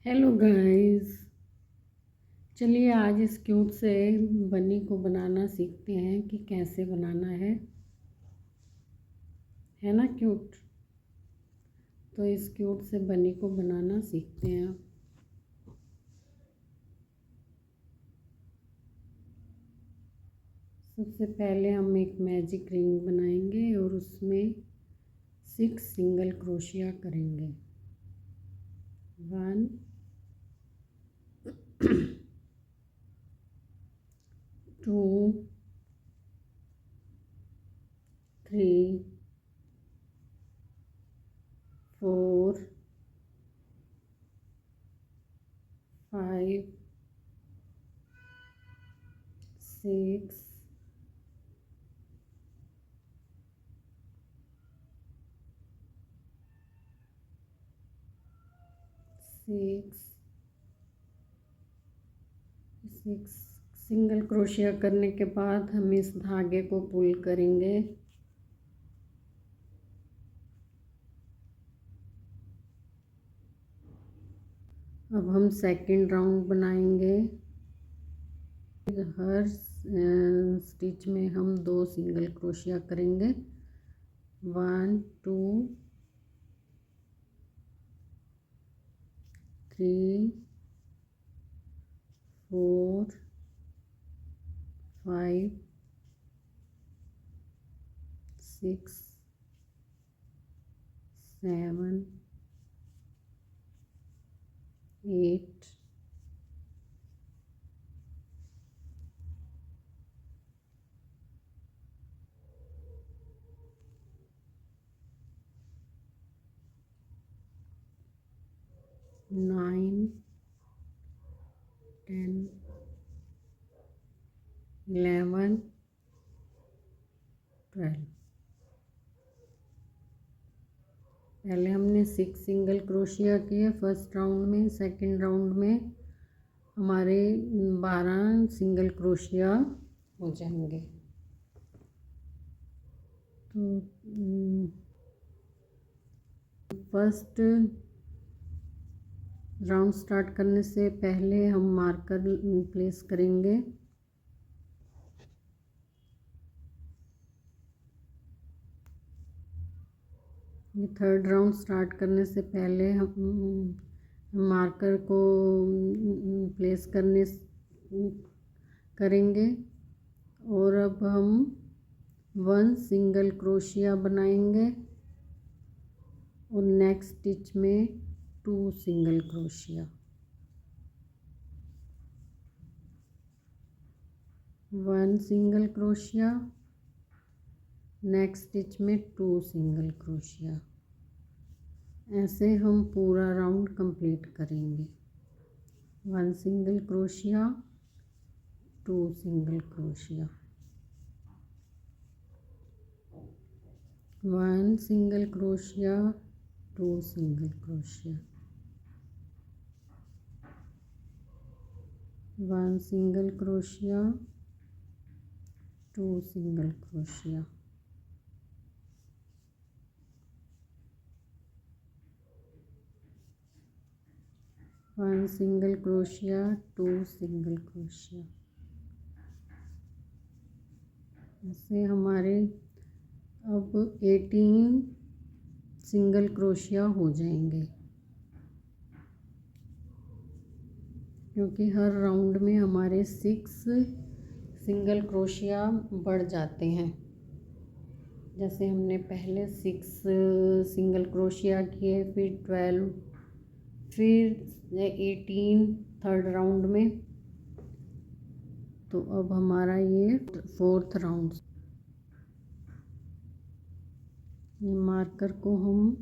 Hello guys. चलिए आज इस क्यूट से बनी को बनाना सीखते हैं कि कैसे बनाना है ना क्यूट। तो इस क्यूट से बनी को बनाना सीखते हैं। सबसे पहले हम एक मैजिक रिंग बनाएंगे और उसमें 6 सिंगल क्रोशिया करेंगे। 1 2 3 4 5 6 6 सिंगल क्रोशिया करने के बाद हम इस धागे को पुल करेंगे। अब हम सेकंड राउंड बनाएंगे। हर स्टिच में हम 2 सिंगल क्रोशिया करेंगे। 1 2 3 4 5 6 7 8 9 10 11 12। पहले हमने 6 सिंगल क्रोशिया किए फर्स्ट राउंड में। सेकंड राउंड में हमारे 12 सिंगल क्रोशिया हो जाएंगे। तो फर्स्ट राउंड स्टार्ट करने से पहले हम मार्कर प्लेस करेंगे। ये थर्ड राउंड स्टार्ट करने से पहले हम मार्कर को प्लेस करेंगे। और अब हम 1 सिंगल क्रोशिया बनाएंगे और नेक्स्ट स्टिच में 2 single crochet. 1 single crochet, next stitch में 2 सिंगल क्रोशिया। ऐसे हम पूरा राउंड कंप्लीट करेंगे। 1 single crochet, 2 single crochet, 1 single crochet, 2 single crochet, 1 single crochet, 2 single crochet, 1 single crochet, 2 single crochet. ऐसे हमारे अब 18 सिंगल क्रोशिया हो जाएंगे, क्योंकि हर राउंड में हमारे 6 सिंगल क्रोशिया बढ़ जाते हैं। जैसे हमने पहले 6 सिंगल क्रोशिया किए, फिर 12, फिर 18 थर्ड राउंड में। तो अब हमारा ये 4th राउंड। ये मार्कर को हम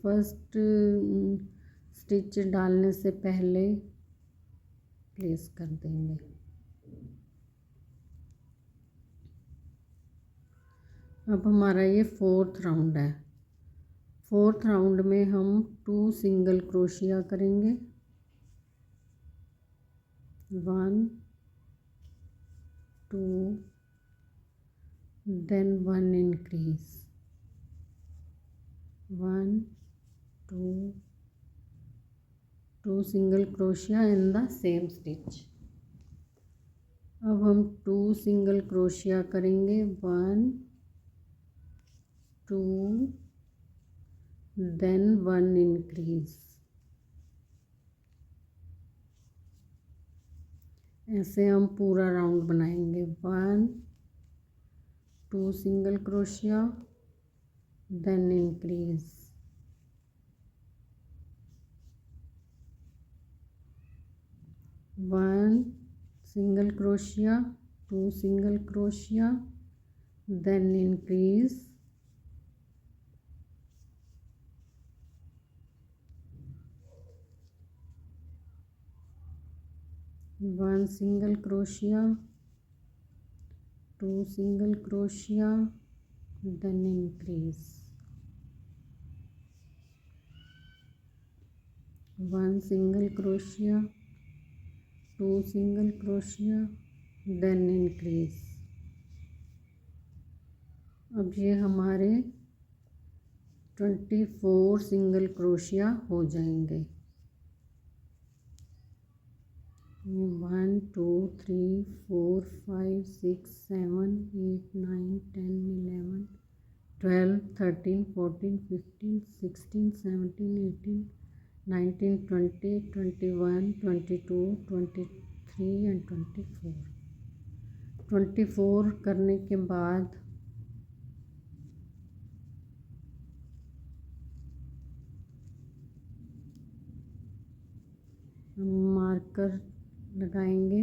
फर्स्ट स्टिच डालने से पहले प्लेस कर देंगे। अब हमारा ये 4th राउंड है। 4th राउंड में हम 2 सिंगल क्रोशिया करेंगे। 1 2 then 1 increase, 1 two single crochet in the same stitch. अब हम 2 सिंगल क्रोशिया करेंगे, 1 2 देन 1 इंक्रीज। ऐसे हम पूरा राउंड बनाएंगे। 1 2 single crochet then increase, 1 single crochet, 2 single crochet, then increase, 1 single crochet, 2 single crochet, then increase, 1 single crochet, 2 single crochet, then increase। अब ये हमारे 24 सिंगल क्रोशिया हो जाएंगे। 1 2 3 4 5 6 7 8 9 10 11 12 13 14 15 16 17 18 19 20 21 22 23 एंड 24 करने के बाद हम मार्कर लगाएंगे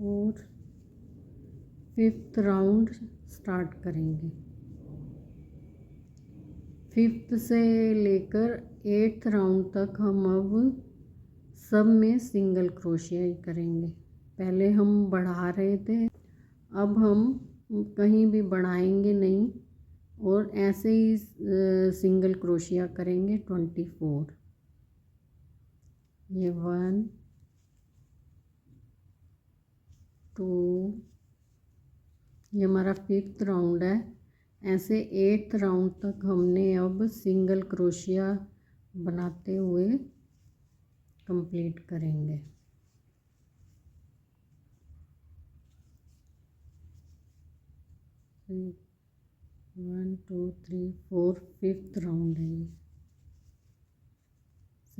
और 5th राउंड स्टार्ट करेंगे। 5th से लेकर 8th राउंड तक हम अब सब में सिंगल क्रोशिया ही करेंगे। पहले हम बढ़ा रहे थे, अब हम कहीं भी बढ़ाएंगे नहीं और ऐसे ही सिंगल क्रोशिया करेंगे 24। ये 1 2, ये हमारा 5th राउंड है। ऐसे 8th राउंड तक हमने अब सिंगल क्रोशिया बनाते हुए कंप्लीट करेंगे। One two three four 5th round है ये।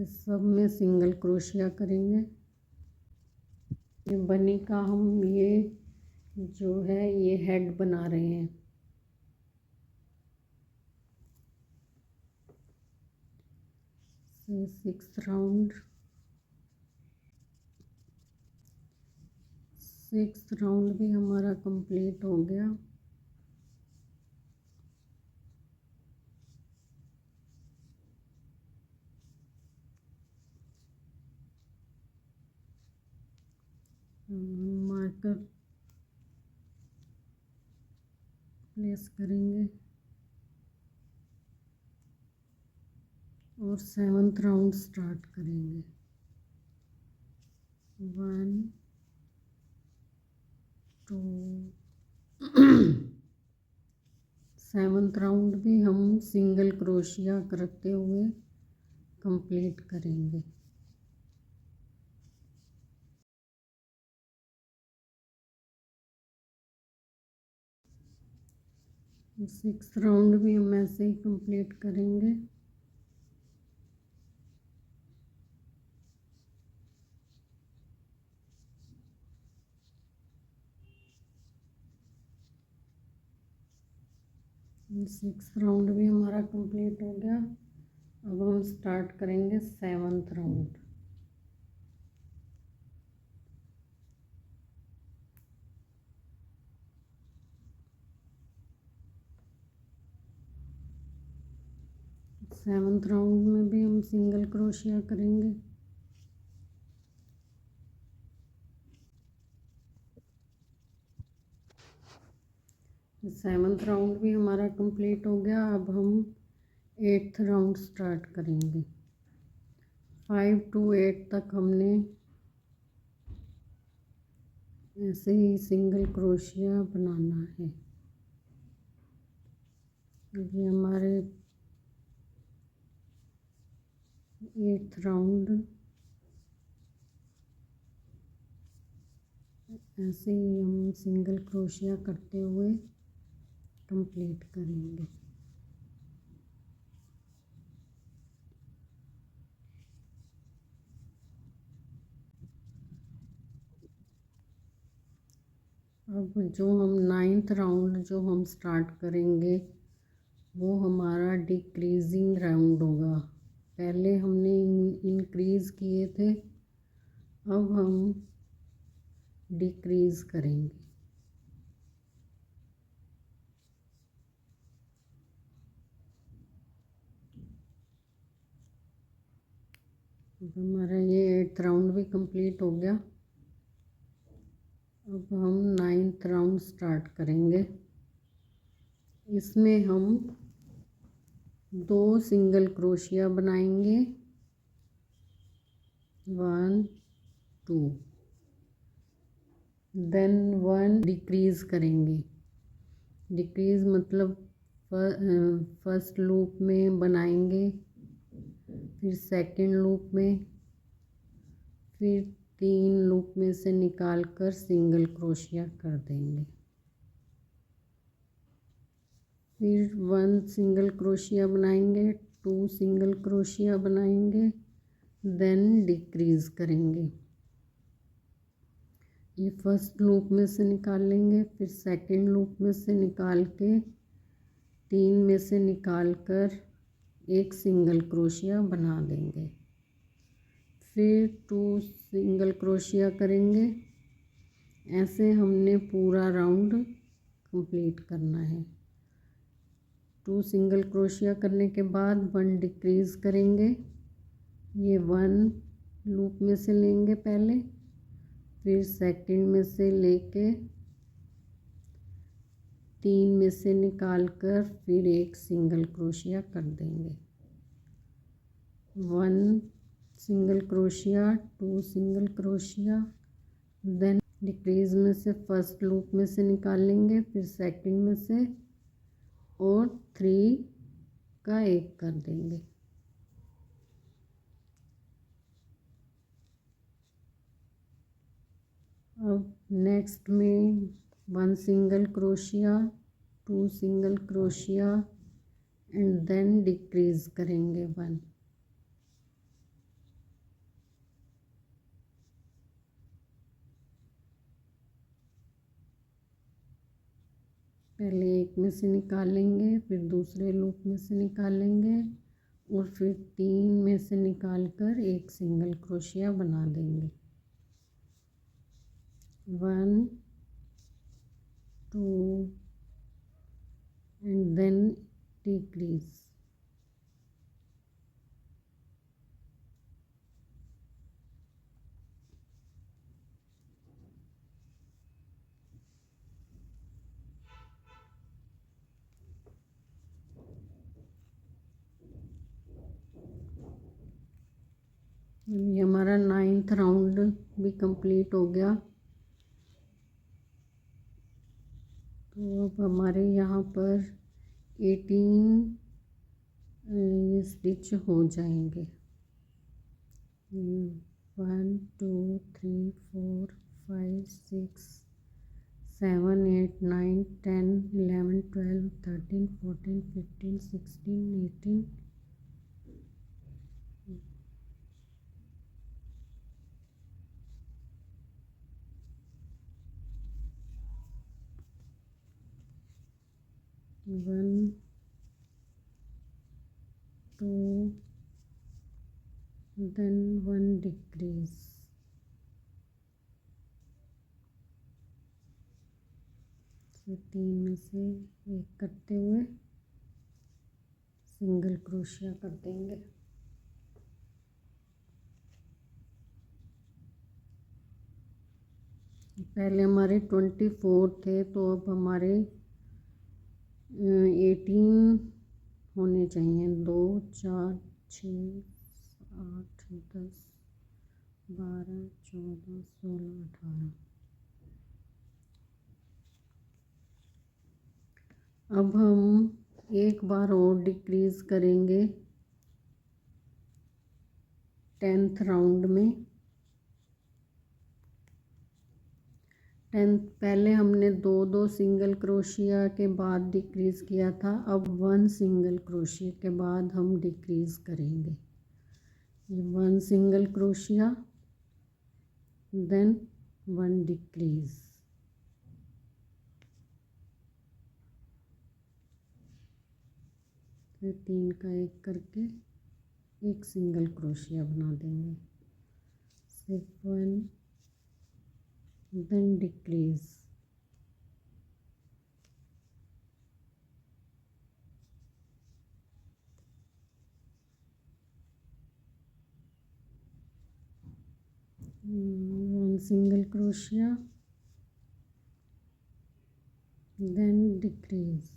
सब में सिंगल क्रोशिया करेंगे। ये बनी का हम ये जो है ये हेड बना रहे हैं। सिक्स्थ राउंड भी हमारा कंप्लीट हो गया। मार्कर प्लेस करेंगे और 7th राउंड स्टार्ट करेंगे। 1 2 7th राउंड भी हम सिंगल क्रोशिया करते हुए कंप्लीट करेंगे। 6th राउंड भी हम ऐसे ही कंप्लीट करेंगे। सिक्स्थ राउंड भी हमारा कंप्लीट हो गया। अब हम स्टार्ट करेंगे 7th राउंड। सेवन्थ राउंड में भी हम सिंगल क्रोशिया करेंगे। सेवन्थ राउंड भी हमारा कंप्लीट हो गया। अब हम 8th राउंड स्टार्ट करेंगे। 5 to 8 तक हमने ऐसे ही सिंगल क्रोशिया बनाना है। ये हमारे 8th राउंड ऐसे ही हम सिंगल क्रोशिया करते हुए कंप्लीट करेंगे। अब जो हम 9th राउंड जो हम स्टार्ट करेंगे वो हमारा डिक्रीजिंग राउंड होगा। पहले हमने इंक्रीज़ किए थे, अब हम डिक्रीज़ करेंगे। अब हमारा ये 8th राउंड भी कंप्लीट हो गया। अब हम 9th राउंड स्टार्ट करेंगे। इसमें हम 2 सिंगल क्रोशिया बनाएंगे, 1 2, देन 1 डिक्रीज़ करेंगे। डिक्रीज़ मतलब फर्स्ट लूप में बनाएंगे, फिर सेकंड लूप में, फिर 3 लूप में से निकाल कर सिंगल क्रोशिया कर देंगे। फिर 1 सिंगल क्रोशिया बनाएंगे, 2 सिंगल क्रोशिया बनाएंगे, देन डिक्रीज़ करेंगे। ये फर्स्ट लूप में से निकाल लेंगे, फिर सेकंड लूप में से निकाल के 3 में से निकाल कर एक सिंगल क्रोशिया बना देंगे। फिर 2 सिंगल क्रोशिया करेंगे। ऐसे हमने पूरा राउंड कंप्लीट करना है। 2 सिंगल क्रोशिया करने के बाद 1 डिक्रीज़ करेंगे। ये 1 लूप में से लेंगे पहले, फिर सेकंड में से लेके 3 में से निकाल कर फिर एक सिंगल क्रोशिया कर देंगे। 1 single crochet, 2 single crochet, then decrease में से फर्स्ट लूप में से निकाल लेंगे, फिर सेकंड में से और 3 का एक कर देंगे। अब नेक्स्ट में 1 single crochet, 2 single crochet and then decrease करेंगे 1। पहले एक में से निकाल लेंगे, फिर दूसरे लूप में से निकाल लेंगे और फिर 3 में से निकाल कर एक सिंगल क्रोशिया बना देंगे। 1 2 एंड देन डिक्रीज। ये हमारा 9th राउंड भी कंप्लीट हो गया। तो अब हमारे यहाँ पर 18 स्टिच हो जाएंगे। 1 2 3 4 5 6 7 8 9 10 11 12 13 14 15 16 18 1 2 then 1 decrease। तो 3 में से एक करते हुए सिंगल क्रोशिया कर देंगे। पहले हमारे 24 थे, तो अब हमारे 18 होने चाहिए। 2 4 6 8 10 12 14 16 18। अब हम एक बार और डिक्रीज़ करेंगे 10th राउंड में। 10th पहले हमने दो सिंगल क्रोशिया के बाद डिक्रीज़ किया था, अब 1 सिंगल क्रोशिया के बाद हम डिक्रीज़ करेंगे। 1 सिंगल क्रोशिया देन 1 डिक्रीज़। फिर 3 का एक करके एक सिंगल क्रोशिया बना देंगे। सिर्फ 1 then decrease. one single crochet then decrease।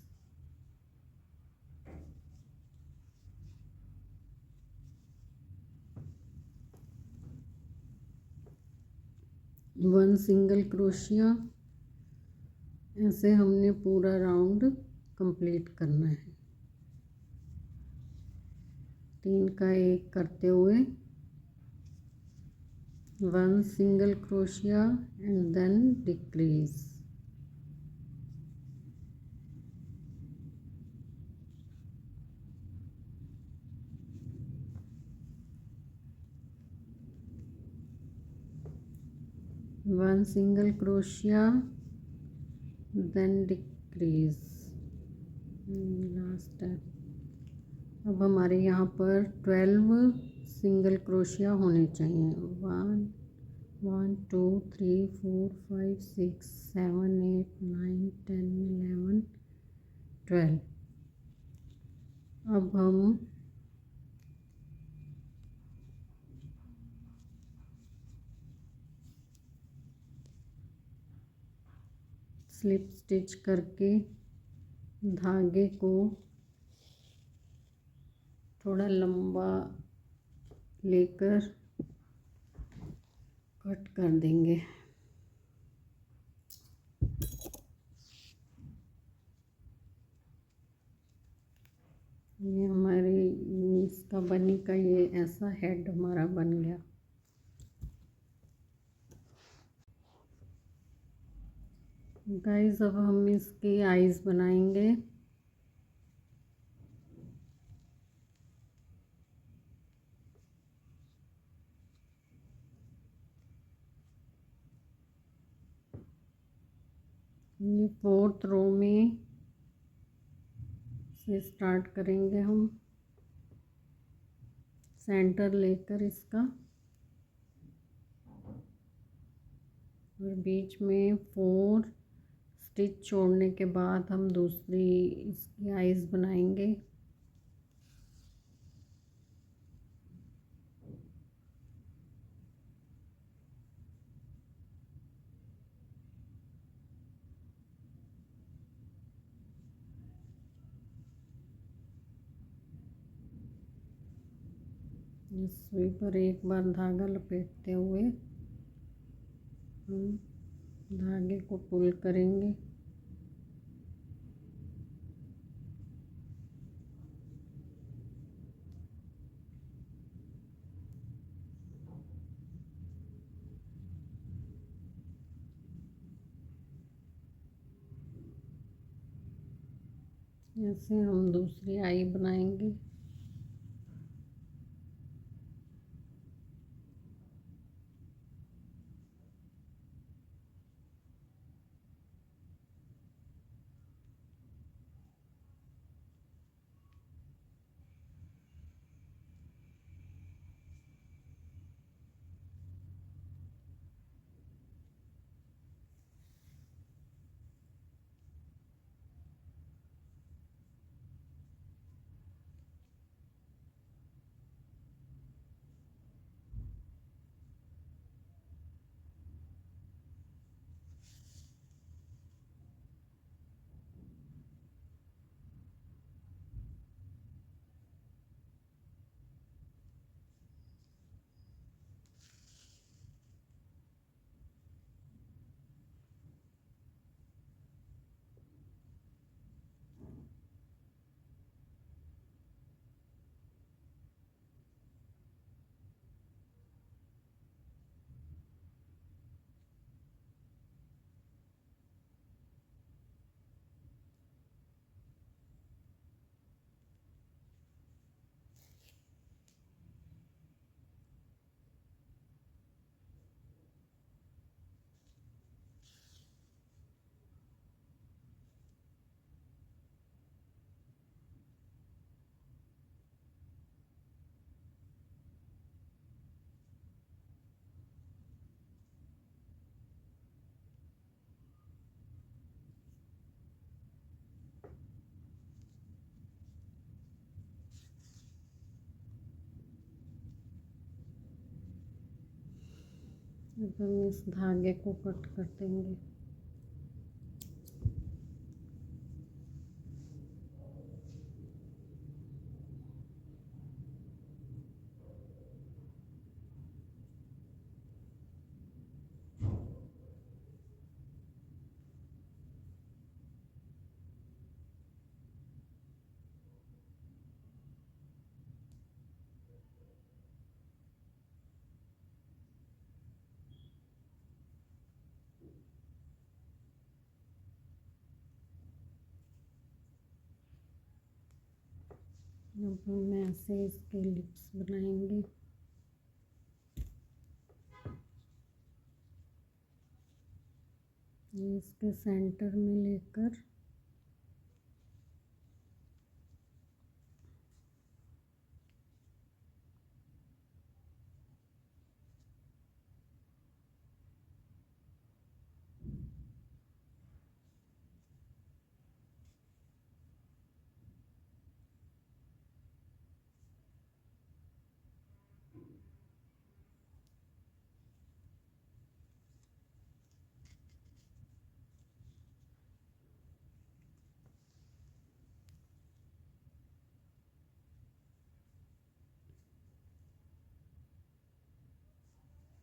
One single crochet. ऐसे हमने पूरा राउंड कंप्लीट करना है। 3 का एक करते हुए 1 single crochet and then decrease. One single crochet then decrease. Last step. अब हमारे यहाँ पर 12 सिंगल क्रोशिया होने चाहिए। 1 2 3 4 5 6 7 8 9 10 11 12। अब हम स्लिप स्टिच करके धागे को थोड़ा लंबा लेकर कट कर देंगे। ये हमारी इसका बनी का ये ऐसा हेड हमारा बन गया। गाइस अब हम इसकी आईज बनाएंगे। ये 4th रो में से स्टार्ट करेंगे हम, सेंटर लेकर इसका, और बीच में 4 स्टिच छोड़ने के बाद हम दूसरी इसकी आईज बनाएंगे। इस सुई पर एक बार धागा लपेटते हुए हम धागे को पुल करेंगे। ऐसे हम दूसरी आई बनाएंगे। अब हम इस धागे को कट कर देंगे। अब हम ऐसे इसके लिप्स बनाएंगे। ये इसके सेंटर में लेकर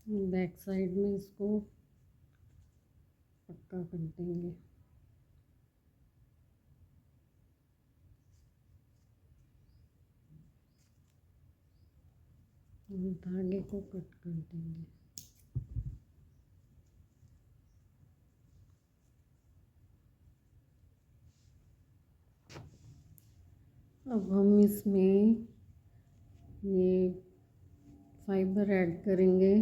बैक साइड में इसको पक्का कर देंगे। धागे को कट कर देंगे। अब हम इसमें ये फाइबर ऐड करेंगे।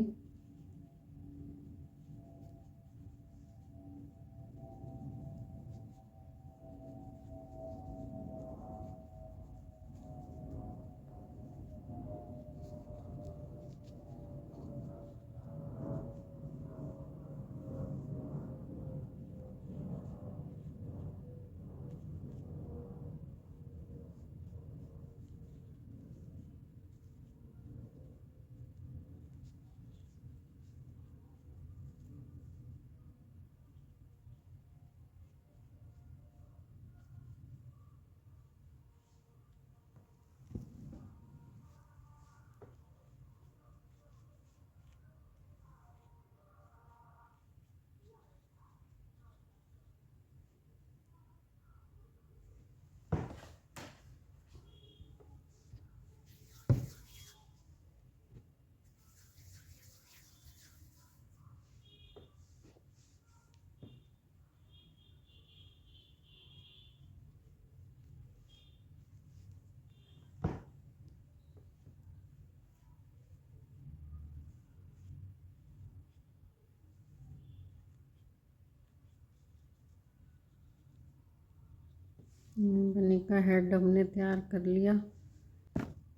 बनी का हेड हमने तैयार कर लिया।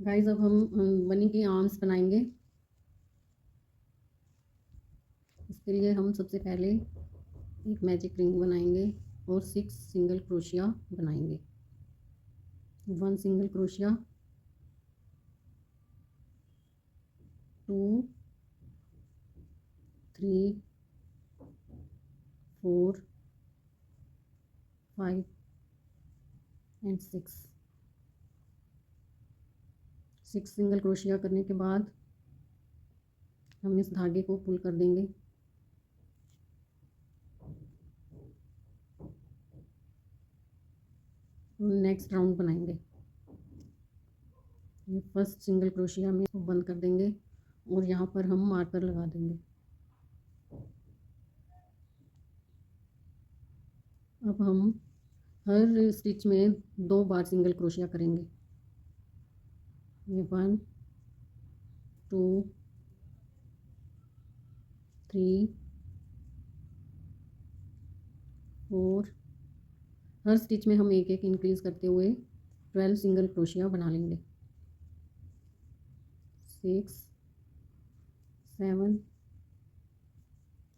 गाइस अब हम बनी के आर्म्स बनाएंगे। इसके लिए हम सबसे पहले एक मैजिक रिंग बनाएंगे और 6 सिंगल क्रोशिया बनाएंगे। 1 single crochet, 2 3 4 5 and 6 single crochet करने के बाद हम इस धागे को पुल कर देंगे। नेक्स्ट राउंड बनाएंगे। ये फर्स्ट सिंगल क्रोशिया में बंद कर देंगे और यहाँ पर हम मार्कर लगा देंगे। अब हम हर स्टिच में 2 बार सिंगल क्रोशिया करेंगे। ये 1 2 3 4, हर स्टिच में हम एक एक इंक्रीज करते हुए 12 सिंगल क्रोशिया बना लेंगे। 6 7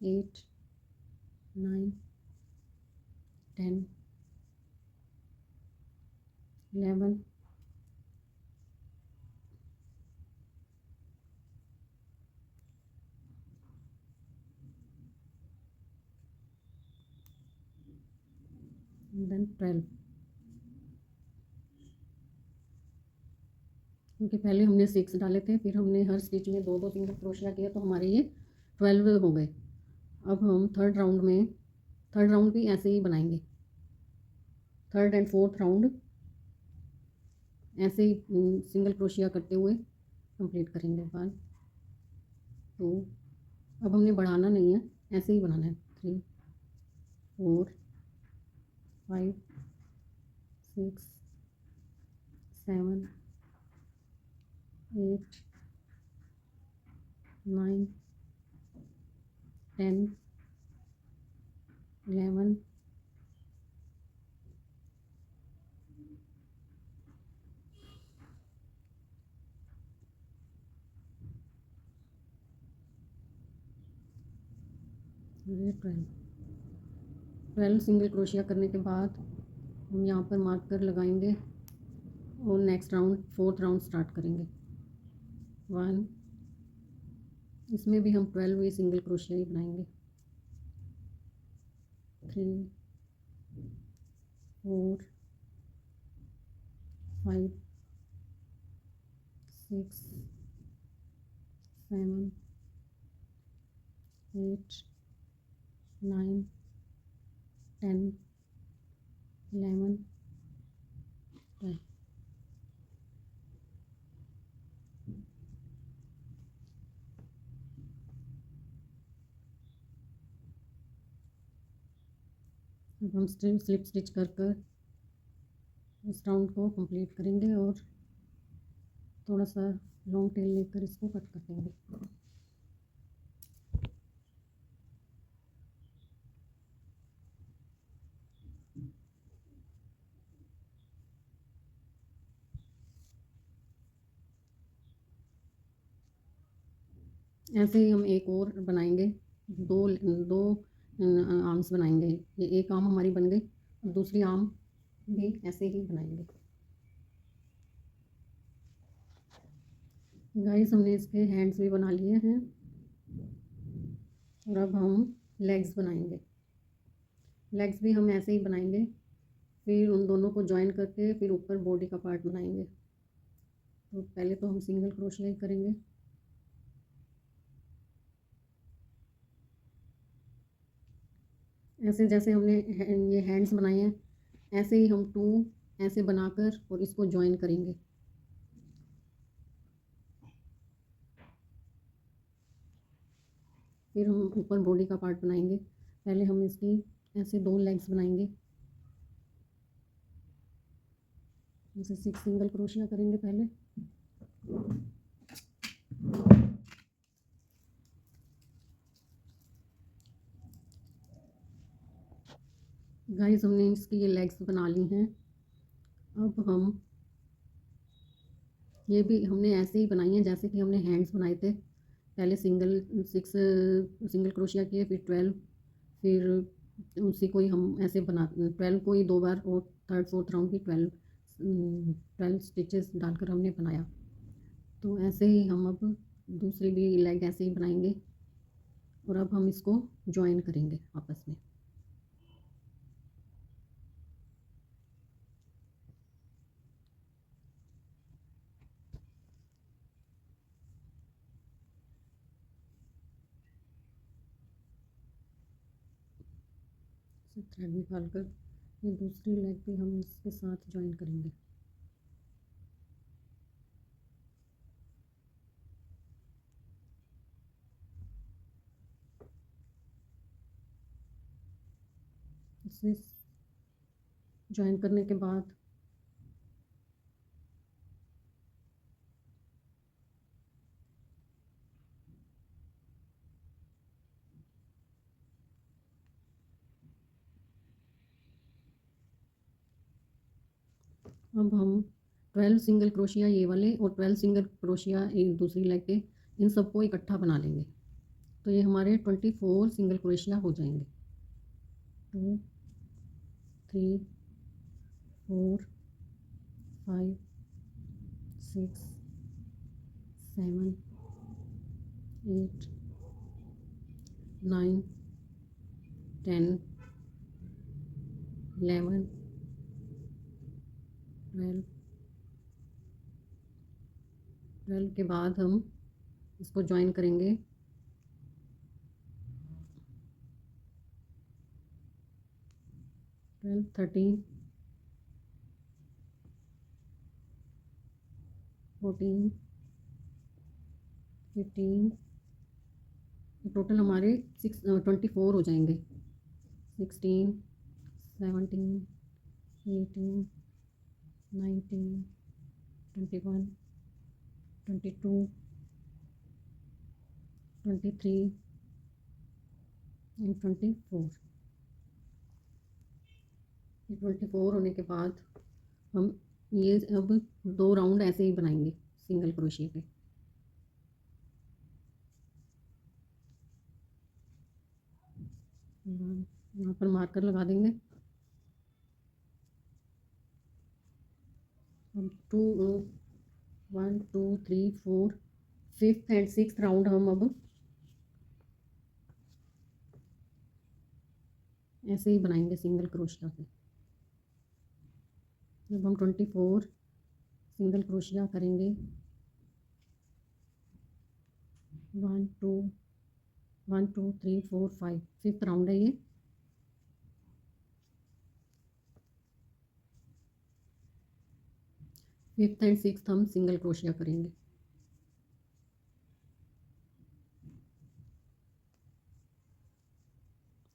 8 9 10 11 12 12, क्योंकि पहले हमने 6 डाले थे, फिर हमने हर स्टिच में 2 2 सिंगल क्रोशिया किया, तो हमारे ये 12 हो गए। अब हम थर्ड राउंड भी ऐसे ही बनाएंगे। थर्ड एंड फोर्थ राउंड ऐसे ही सिंगल क्रोशिया करते हुए कंप्लीट करेंगे। 1 2, अब हमने बढ़ाना नहीं है, ऐसे ही बनाना है। 3 4 5 6 7 8 9 10 11 12 सिंगल क्रोशिया करने के बाद हम यहाँ पर मार्कर लगाएंगे और next round fourth round start करेंगे। 1, इसमें भी हम 12 ही सिंगल क्रोशिया ही बनाएंगे। 3 4 5 6 7 8 9 10 11 12। अब हम स्लिप स्टिच कर इस राउंड को कंप्लीट करेंगे और थोड़ा सा लॉन्ग टेल लेकर इसको कट कर देंगे। ऐसे ही हम एक और बनाएंगे, दो दो आर्म्स बनाएंगे। ये एक आर्म हमारी बन गई, दूसरी आर्म भी ऐसे ही बनाएंगे। गाइस, हमने इसके हैंड्स भी बना लिए हैं और अब हम लेग्स बनाएंगे। लेग्स भी हम ऐसे ही बनाएंगे, फिर उन दोनों को ज्वाइन करके फिर ऊपर बॉडी का पार्ट बनाएंगे। तो पहले तो हम सिंगल क्रोशिया ही करेंगे। ऐसे जैसे हमने ये हैंड्स बनाए हैं, ऐसे ही हम 2 ऐसे बनाकर और इसको ज्वाइन करेंगे। फिर हम ऊपर बॉडी का पार्ट बनाएंगे। पहले हम इसकी ऐसे 2 लेग्स बनाएंगे। जैसे 6 सिंगल क्रोशिया करेंगे पहले। गाइस, हमने इसकी ये लेग्स बना ली हैं। अब हम ये भी हमने ऐसे ही बनाई हैं जैसे कि हमने हैंड्स बनाए थे। पहले 6 सिंगल क्रोशिया किए, फिर 12, फिर उसी को ही हम ऐसे 12 को ही 2 बार और थर्ड फोर्थ राउंड भी 12 स्टिचेस डालकर हमने बनाया। तो ऐसे ही हम अब दूसरी भी लेग ऐसे ही बनाएंगे और अब हम इसको ज्वाइन करेंगे आपस में। थ्रेड निकाल कर ये दूसरी लेग भी हम इसके साथ ज्वाइन करेंगे। इसे ज्वाइन करने के बाद अब हम 12 सिंगल क्रोशिया ये वाले और 12 सिंगल क्रोशिया एक दूसरी लेग के, इन सबको इकट्ठा बना लेंगे। तो ये हमारे 24 सिंगल क्रोशिया हो जाएंगे। 2 3 4 5 6 7 8 9 10 11 12 12 के बाद हम इसको ज्वाइन करेंगे 12 13 14 15 टोटल हमारे 24 हो जाएंगे 16 17 18 19 21 22 23 एंड 24 24 होने के बाद हम ये अब 2 राउंड ऐसे ही बनाएंगे सिंगल क्रोशिया के। यहाँ पर मार्कर लगा देंगे। हम 1 2 3 4 5th एंड 6th राउंड हम अब ऐसे ही बनाएंगे सिंगल क्रोशिया के। जब हम 24 सिंगल क्रोशिया करेंगे 1 2 1 2 3 4 5 5th राउंड है ये। फिफ्थ एंड सिक्स्थ हम सिंगल क्रोशिया करेंगे।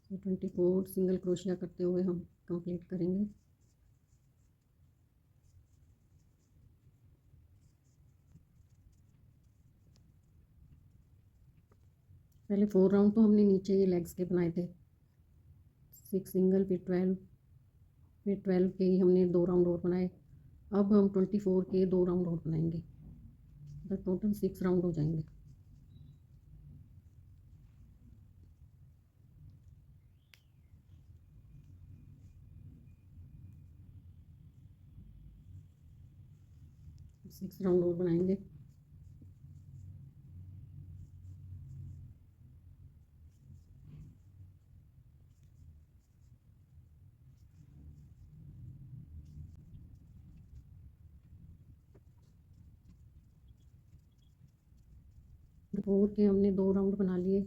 तो 24 सिंगल क्रोशिया करते हुए हम कंप्लीट करेंगे। पहले 4 राउंड तो हमने नीचे ये लेग्स के बनाए थे 6 सिंगल, फिर 12 के ही हमने 2 राउंड और बनाए। अब हम 24 के 2 राउंड और बनाएंगे, तो टोटल 6 राउंड हो जाएंगे। सिक्स राउंड और बनाएंगे। फोर के हमने 2 राउंड बना लिए।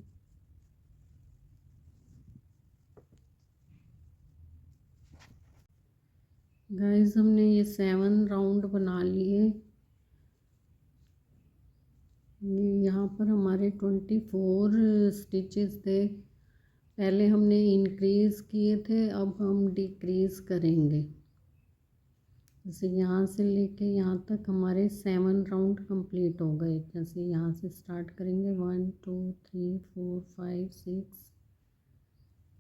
गाइस हमने ये 7 राउंड बना लिए। यहाँ पर हमारे 24 स्टिचेस थे। पहले हमने इंक्रीज़ किए थे, अब हम डिक्रीज़ करेंगे। जैसे यहाँ से लेके यहाँ तक हमारे 7 राउंड कंप्लीट हो गए। जैसे यहाँ से स्टार्ट करेंगे 1 2 3 4 5 6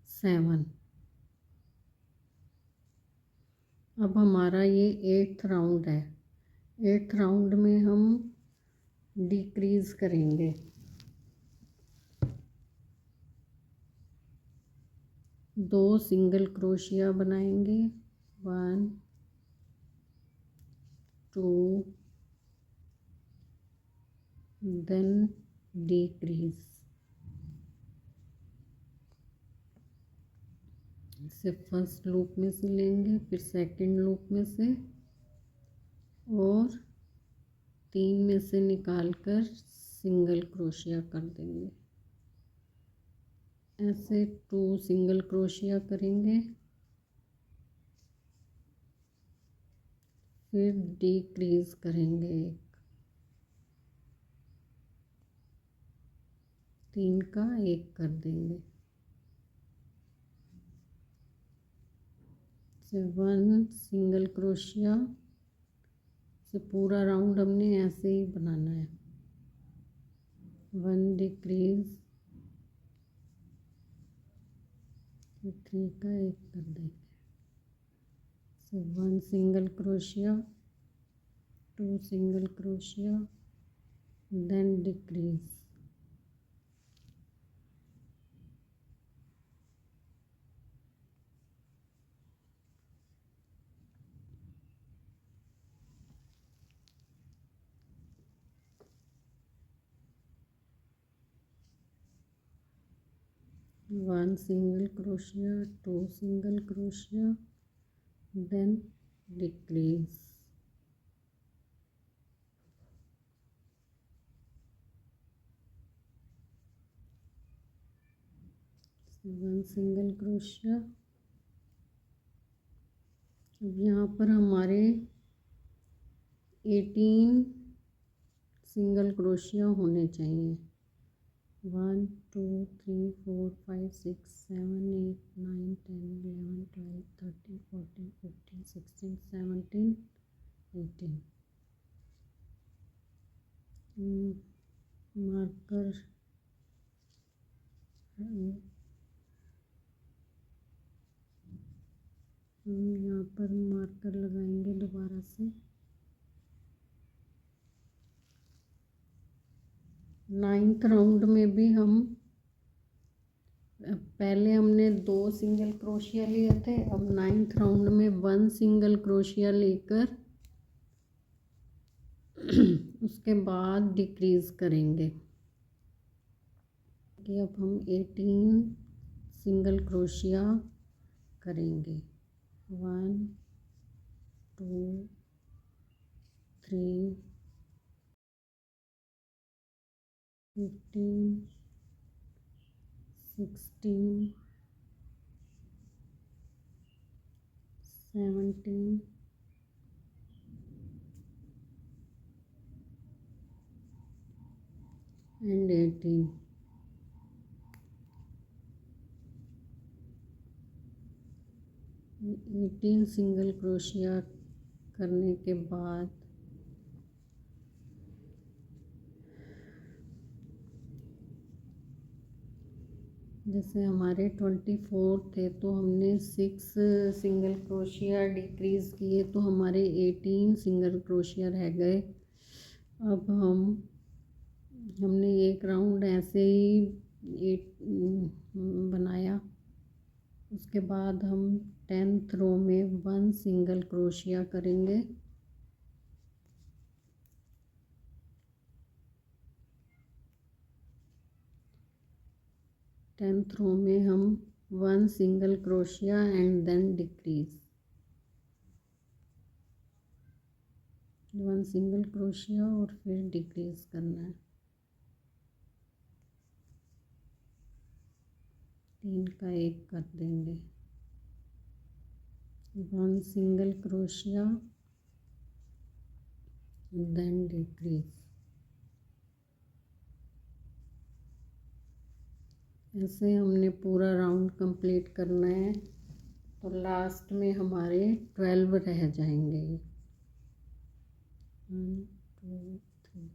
7। अब हमारा ये 8th राउंड है। 8th राउंड में हम डिक्रीज़ करेंगे। दो सिंगल क्रोशिया बनाएंगे 1 2 देन डिक्रीज। इसे फर्स्ट लूप में से लेंगे, फिर सेकंड लूप में से, और 3 में से निकालकर सिंगल क्रोशिया कर देंगे। ऐसे 2 सिंगल क्रोशिया करेंगे, फिर डिक्रीज करेंगे 3 का 1 कर देंगे। 1 सिंगल क्रोशिया से पूरा राउंड हमने ऐसे ही बनाना है। 1 डिक्रीज, 3 का 1 कर देंगे। 1 single crochet, 2 single crochet, then decrease. One single crochet, 2 single crochet, then decrease। 1 single crochet. अब यहाँ पर हमारे 18 सिंगल क्रोशिया होने चाहिए। 1 2 3 4 5 6 7 8 9 10 11 12 13 14 15 16 17 18। मार्कर हम यहाँ पर मार्कर लगाएंगे दोबारा से। 9th राउंड में भी हम पहले हमने 2 सिंगल क्रोशिया लिए थे, अब 9th राउंड में 1 सिंगल क्रोशिया लेकर उसके बाद डिक्रीज करेंगे कि अब हम 18 सिंगल क्रोशिया करेंगे। 1 2 3 15 16 17 and 18। सिंगल क्रोशिया करने के बाद जैसे हमारे 24 थे तो हमने 6 सिंगल क्रोशिया डिक्रीज किए तो हमारे 18 सिंगल क्रोशिया रह गए। अब हमने एक राउंड ऐसे ही बनाया, उसके बाद हम 10th रो में 1 सिंगल क्रोशिया करेंगे। टेंथ रो में हम 1 single crochet and then decrease. 1 single crochet और फिर डिक्रीज करना है। 3 का 1 कर देंगे। 1 सिंगल क्रोशिया देन डिक्रीज। ऐसे हमने पूरा राउंड कंप्लीट करना है तो लास्ट में हमारे 12 रह जाएंगे। 1 2 3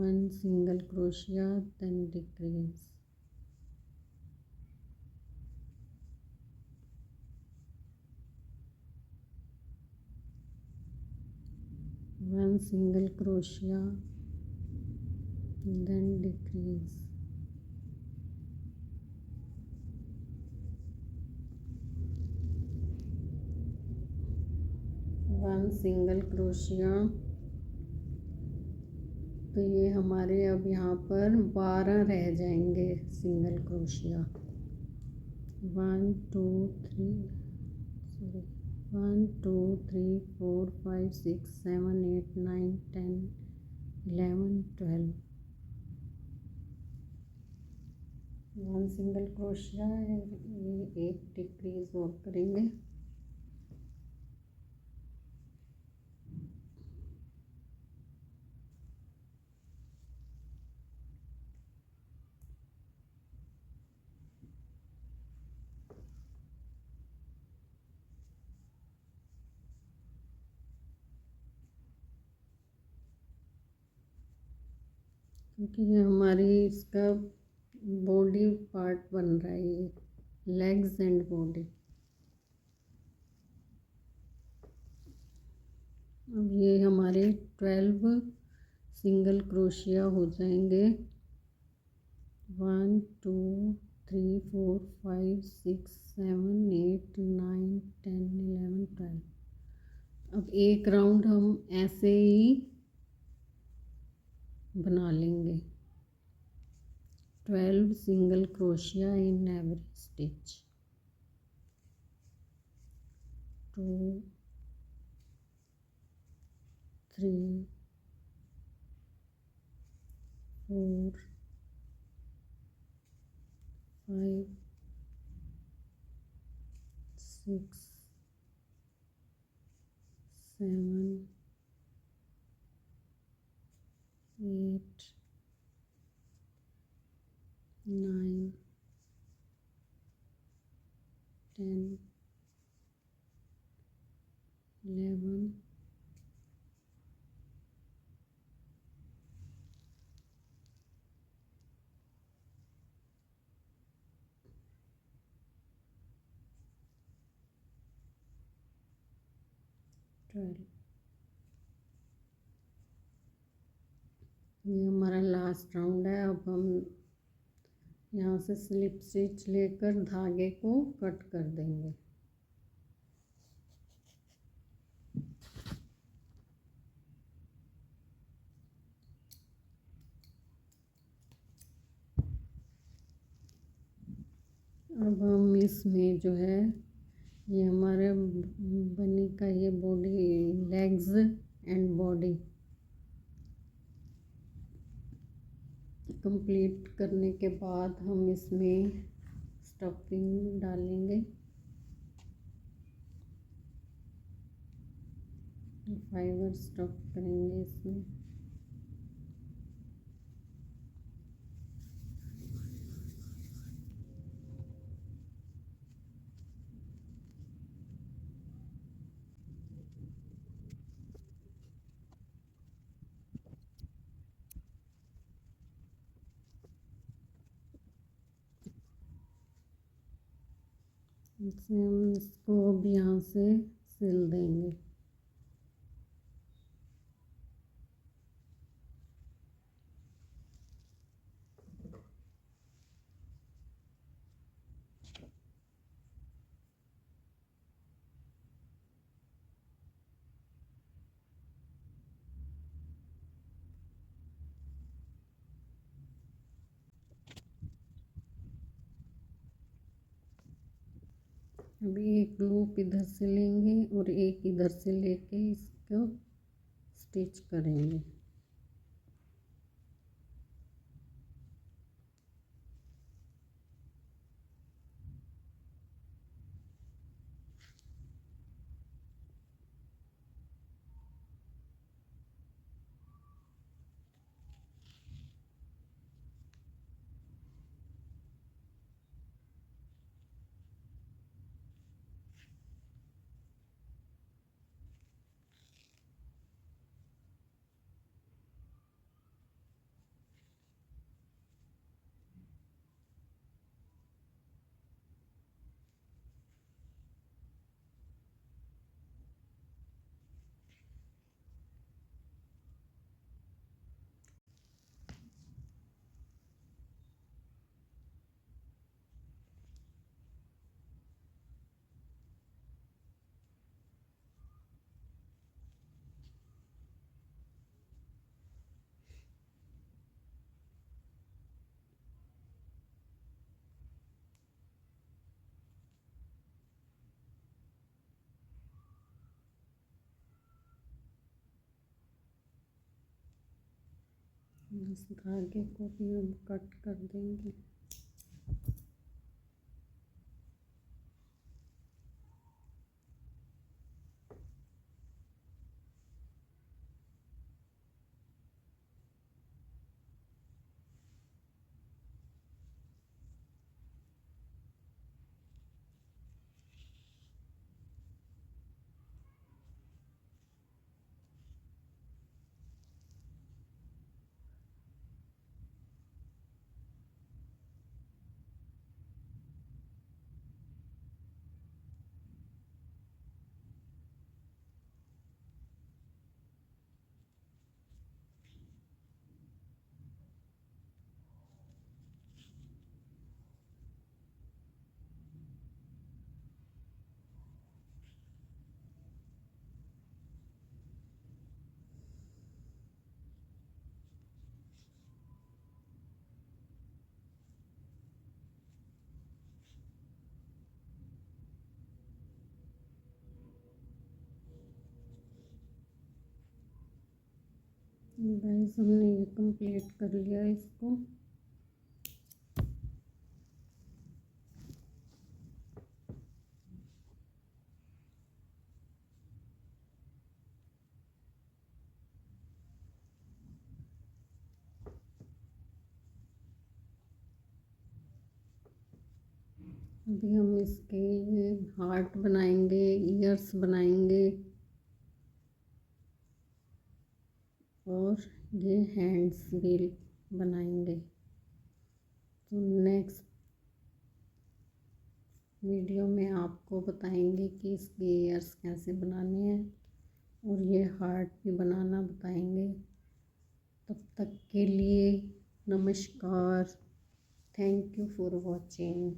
1 single crochet then decrease. 1 single crochet then decrease। 1 single crochet. तो ये हमारे अब यहाँ पर 12 रह जाएंगे single crochet. 1 2 3 sorry 1 2 3 4 5 6 7 8 9 10 11 12। 1 single crochet, ये एक डिक्रीज और करेंगे। क्योंकि ये हमारी इसका बॉडी पार्ट बन रहा है, ये लेग्स एंड बॉडी। अब ये हमारे 12 सिंगल क्रोशिया हो जाएंगे। 1 2 3 4 5 6 7 8 9 10 11 12। अब एक राउंड हम ऐसे ही बना लेंगे। 12 single crochet in every stitch. 2 3 4 5 6 7 8 9 10 11 12। ये हमारा लास्ट राउंड है। अब हम यहाँ से स्लिप स्टिच लेकर धागे को कट कर देंगे। अब हम इसमें जो है ये हमारे बनी का ये body legs and body complete करने के बाद हम इसमें स्टफिंग डालेंगे। फाइबर स्टफ करेंगे इसमें। इसे हम इसको अब यहाँ से सिल देंगे। अभी एक लूप इधर से लेंगे और एक इधर से लेके इसको स्टिच करेंगे। इस धागे को भी हम कट कर देंगे। गाइस हमने ये कंप्लीट कर लिया इसको। अभी हम इसके हार्ट बनाएंगे, ईयर्स बनाएंगे और ये हैंड्स भी बनाएंगे। तो नेक्स्ट वीडियो में आपको बताएंगे कि इसके ईयर्स कैसे बनाने हैं और ये हार्ट भी बनाना बताएंगे। तब तक के लिए नमस्कार। Thank you for watching.